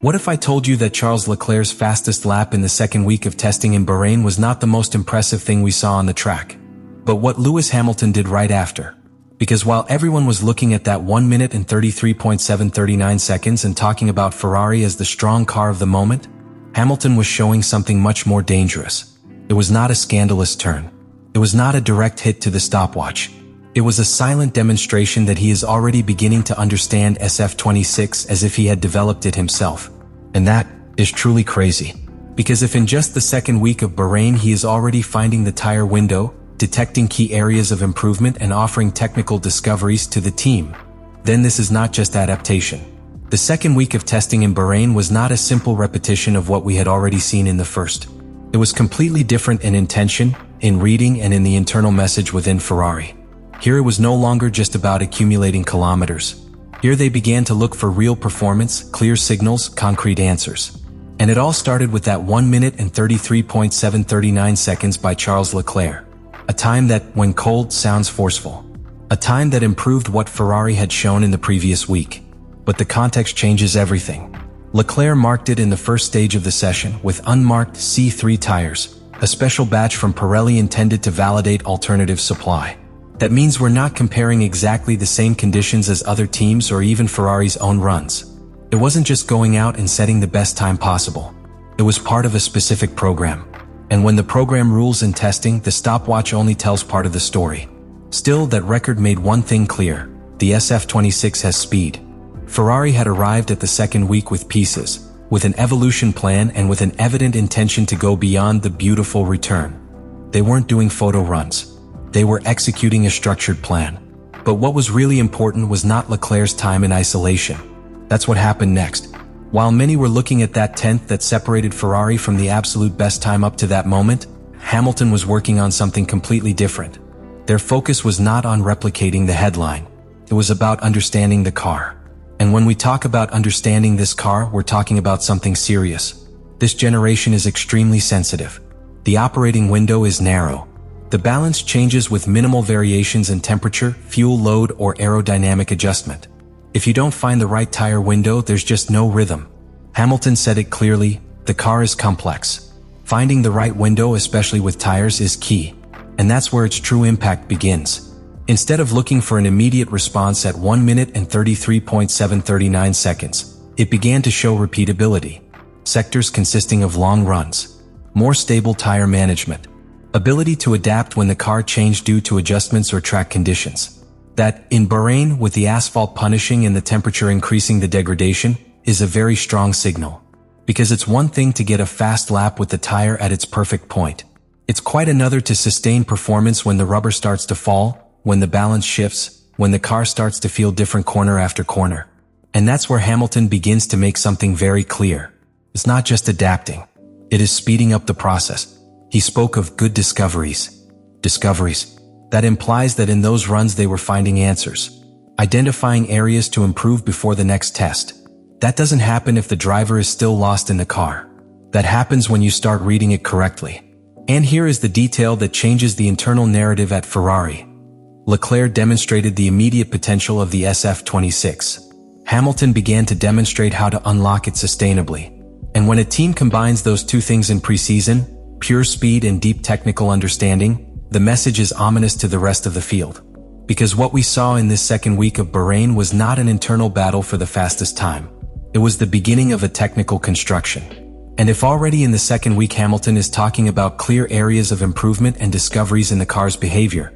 What if I told you that Charles Leclerc's fastest lap in the second week of testing in Bahrain was not the most impressive thing we saw on the track, but what Lewis Hamilton did right after? Because while everyone was looking at that 1 minute and 33.739 seconds and talking about Ferrari as the strong car of the moment, Hamilton was showing something much more dangerous. It was not a scandalous turn. It was not a direct hit to the stopwatch. It was a silent demonstration that he is already beginning to understand SF-26 as if he had developed it himself. And that is truly crazy. Because if in just the second week of Bahrain he is already finding the tire window, detecting key areas of improvement and offering technical discoveries to the team, then this is not just adaptation. The second week of testing in Bahrain was not a simple repetition of what we had already seen in the first. It was completely different in intention, in reading, and in the internal message within Ferrari. Here it was no longer just about accumulating kilometers. Here they began to look for real performance, clear signals, concrete answers. And it all started with that 1 minute and 33.739 seconds by Charles Leclerc. A time that, when cold, sounds forceful. A time that improved what Ferrari had shown in the previous week. But the context changes everything. Leclerc marked it in the first stage of the session with unmarked C3 tires, a special batch from Pirelli intended to validate alternative supply. That means we're not comparing exactly the same conditions as other teams or even Ferrari's own runs. It wasn't just going out and setting the best time possible. It was part of a specific program. And when the program rules in testing, the stopwatch only tells part of the story. Still, that record made one thing clear: the SF-26 has speed. Ferrari had arrived at the second week with pieces, with an evolution plan and with an evident intention to go beyond the beautiful return. They weren't doing photo runs. They were executing a structured plan. But what was really important was not Leclerc's time in isolation. That's what happened next. While many were looking at that tenth that separated Ferrari from the absolute best time up to that moment, Hamilton was working on something completely different. Their focus was not on replicating the headline. It was about understanding the car. And when we talk about understanding this car, we're talking about something serious. This generation is extremely sensitive. The operating window is narrow. The balance changes with minimal variations in temperature, fuel load, or aerodynamic adjustment. If you don't find the right tire window, there's just no rhythm. Hamilton said it clearly: the car is complex. Finding the right window, especially with tires, is key. And that's where its true impact begins. Instead of looking for an immediate response at 1 minute and 33.739 seconds, it began to show repeatability. Sectors consisting of long runs, more stable tire management, ability to adapt when the car changed due to adjustments or track conditions. That, in Bahrain, with the asphalt punishing and the temperature increasing the degradation, is a very strong signal. Because it's one thing to get a fast lap with the tire at its perfect point. It's quite another to sustain performance when the rubber starts to fall, when the balance shifts, when the car starts to feel different corner after corner. And that's where Hamilton begins to make something very clear. It's not just adapting. It is speeding up the process. He spoke of good discoveries. Discoveries. That implies that in those runs they were finding answers. Identifying areas to improve before the next test. That doesn't happen if the driver is still lost in the car. That happens when you start reading it correctly. And here is the detail that changes the internal narrative at Ferrari. Leclerc demonstrated the immediate potential of the SF-26. Hamilton began to demonstrate how to unlock it sustainably. And when a team combines those two things in preseason, pure speed and deep technical understanding, the message is ominous to the rest of the field. Because what we saw in this second week of Bahrain was not an internal battle for the fastest time. It was the beginning of a technical construction. And if already in the second week Hamilton is talking about clear areas of improvement and discoveries in the car's behavior,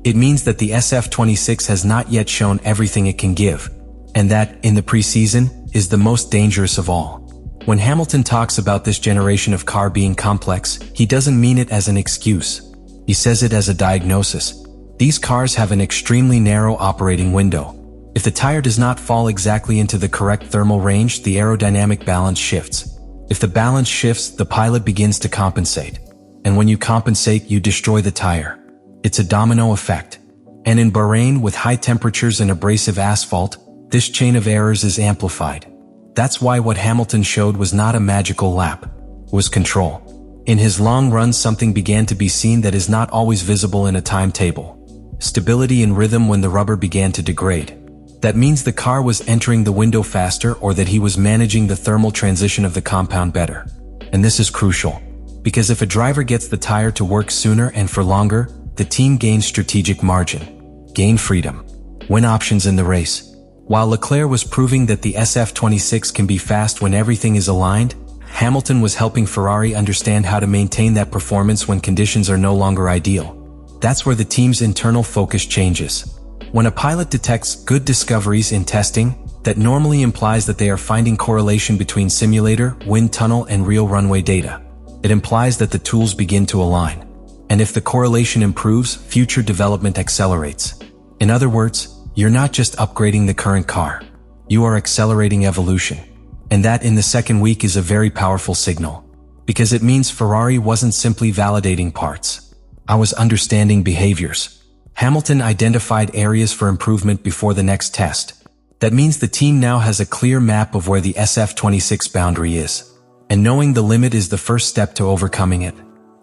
it means that the SF-26 has not yet shown everything it can give. And that, in the preseason, is the most dangerous of all. When Hamilton talks about this generation of car being complex, he doesn't mean it as an excuse. He says it as a diagnosis. These cars have an extremely narrow operating window. If the tire does not fall exactly into the correct thermal range, the aerodynamic balance shifts. If the balance shifts, the pilot begins to compensate. And when you compensate, you destroy the tire. It's a domino effect. And in Bahrain, with high temperatures and abrasive asphalt, this chain of errors is amplified. That's why what Hamilton showed was not a magical lap. It was control. In his long runs, something began to be seen that is not always visible in a timetable. Stability and rhythm when the rubber began to degrade. That means the car was entering the window faster or that he was managing the thermal transition of the compound better. And this is crucial, because if a driver gets the tire to work sooner and for longer, the team gains strategic margin, gain freedom, win options in the race. While Leclerc was proving that the SF-26 can be fast when everything is aligned, Hamilton was helping Ferrari understand how to maintain that performance when conditions are no longer ideal. That's where the team's internal focus changes. When a pilot detects good discoveries in testing, that normally implies that they are finding correlation between simulator, wind tunnel, and real runway data. It implies that the tools begin to align. And if the correlation improves, future development accelerates. In other words, you're not just upgrading the current car. You are accelerating evolution. And that in the second week is a very powerful signal. Because it means Ferrari wasn't simply validating parts. I was understanding behaviors. Hamilton identified areas for improvement before the next test. That means the team now has a clear map of where the SF-26 boundary is. And knowing the limit is the first step to overcoming it.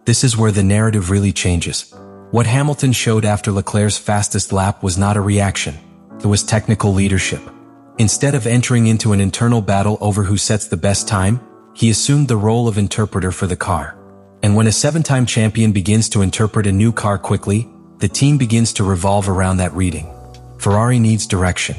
This is where the narrative really changes. What Hamilton showed after Leclerc's fastest lap was not a reaction. It was technical leadership. Instead of entering into an internal battle over who sets the best time, he assumed the role of interpreter for the car. And when a 7-time champion begins to interpret a new car quickly, the team begins to revolve around that reading. Ferrari needs direction,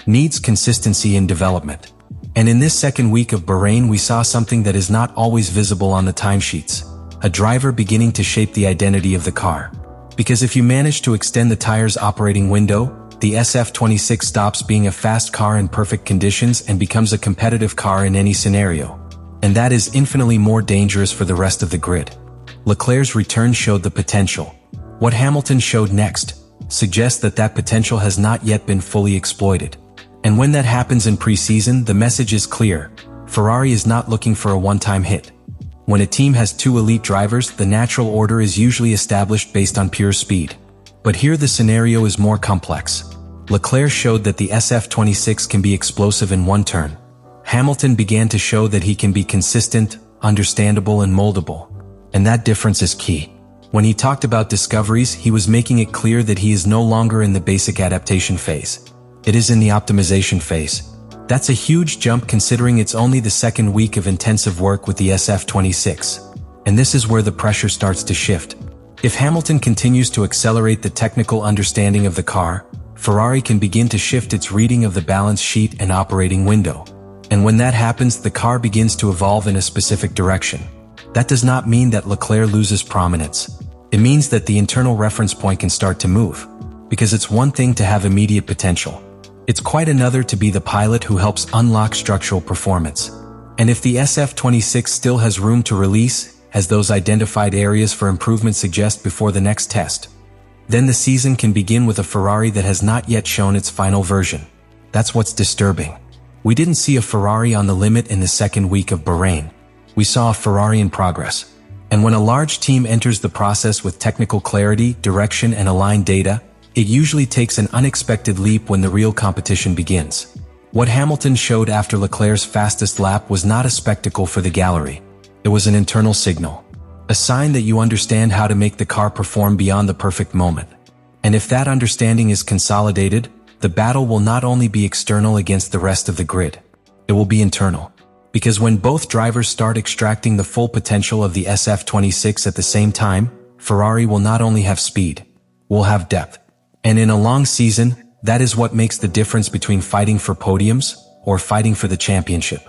needs consistency in development. And in this second week of Bahrain, we saw something that is not always visible on the timesheets. A driver beginning to shape the identity of the car. Because if you manage to extend the tire's operating window, the SF-26 stops being a fast car in perfect conditions and becomes a competitive car in any scenario. And that is infinitely more dangerous for the rest of the grid. Leclerc's return showed the potential. What Hamilton showed next suggests that that potential has not yet been fully exploited. And when that happens in preseason, the message is clear. Ferrari is not looking for a one-time hit. When a team has two elite drivers, the natural order is usually established based on pure speed. But here the scenario is more complex. Leclerc showed that the SF-26 can be explosive in one turn. Hamilton began to show that he can be consistent, understandable, and moldable. And that difference is key. When he talked about discoveries, he was making it clear that he is no longer in the basic adaptation phase. It is in the optimization phase. That's a huge jump considering it's only the second week of intensive work with the SF-26. And this is where the pressure starts to shift. If Hamilton continues to accelerate the technical understanding of the car, Ferrari can begin to shift its reading of the balance sheet and operating window. And when that happens, the car begins to evolve in a specific direction. That does not mean that Leclerc loses prominence. It means that the internal reference point can start to move. Because it's one thing to have immediate potential. It's quite another to be the pilot who helps unlock structural performance. And if the SF-26 still has room to release, as those identified areas for improvement suggest before the next test, then the season can begin with a Ferrari that has not yet shown its final version. That's what's disturbing. We didn't see a Ferrari on the limit in the second week of Bahrain. We saw a Ferrari in progress. And when a large team enters the process with technical clarity, direction, and aligned data, it usually takes an unexpected leap when the real competition begins. What Hamilton showed after Leclerc's fastest lap was not a spectacle for the gallery. It was an internal signal. A sign that you understand how to make the car perform beyond the perfect moment. And if that understanding is consolidated, the battle will not only be external against the rest of the grid. It will be internal. Because when both drivers start extracting the full potential of the SF-26 at the same time, Ferrari will not only have speed, will have depth. And in a long season, that is what makes the difference between fighting for podiums or fighting for the championship.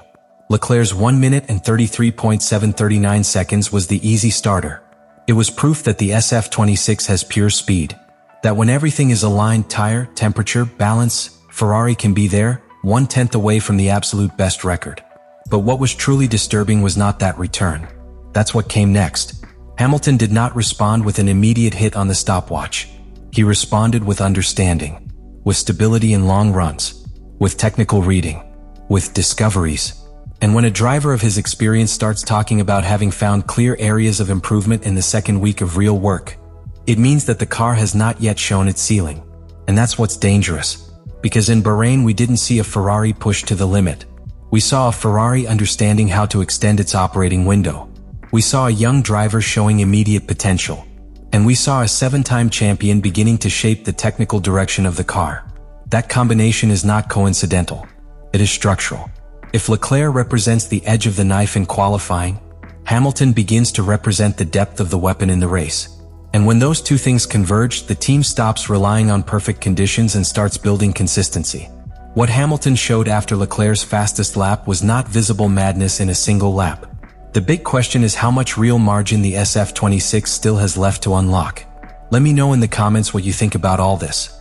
Leclerc's 1 minute and 33.739 seconds was the easy starter. It was proof that the SF-26 has pure speed. That when everything is aligned, tire, temperature, balance, Ferrari can be there, 1/10 away from the absolute best record. But what was truly disturbing was not that return. That's what came next. Hamilton did not respond with an immediate hit on the stopwatch. He responded with understanding, with stability in long runs, with technical reading, with discoveries. And when a driver of his experience starts talking about having found clear areas of improvement in the second week of real work, it means that the car has not yet shown its ceiling. And that's what's dangerous. Because in Bahrain we didn't see a Ferrari pushed to the limit. We saw a Ferrari understanding how to extend its operating window. We saw a young driver showing immediate potential. And we saw a 7-time champion beginning to shape the technical direction of the car. That combination is not coincidental. It is structural. If Leclerc represents the edge of the knife in qualifying, Hamilton begins to represent the depth of the weapon in the race. And when those two things converge, the team stops relying on perfect conditions and starts building consistency. What Hamilton showed after Leclerc's fastest lap was not visible madness in a single lap. The big question is how much real margin the SF-26 still has left to unlock. Let me know in the comments what you think about all this.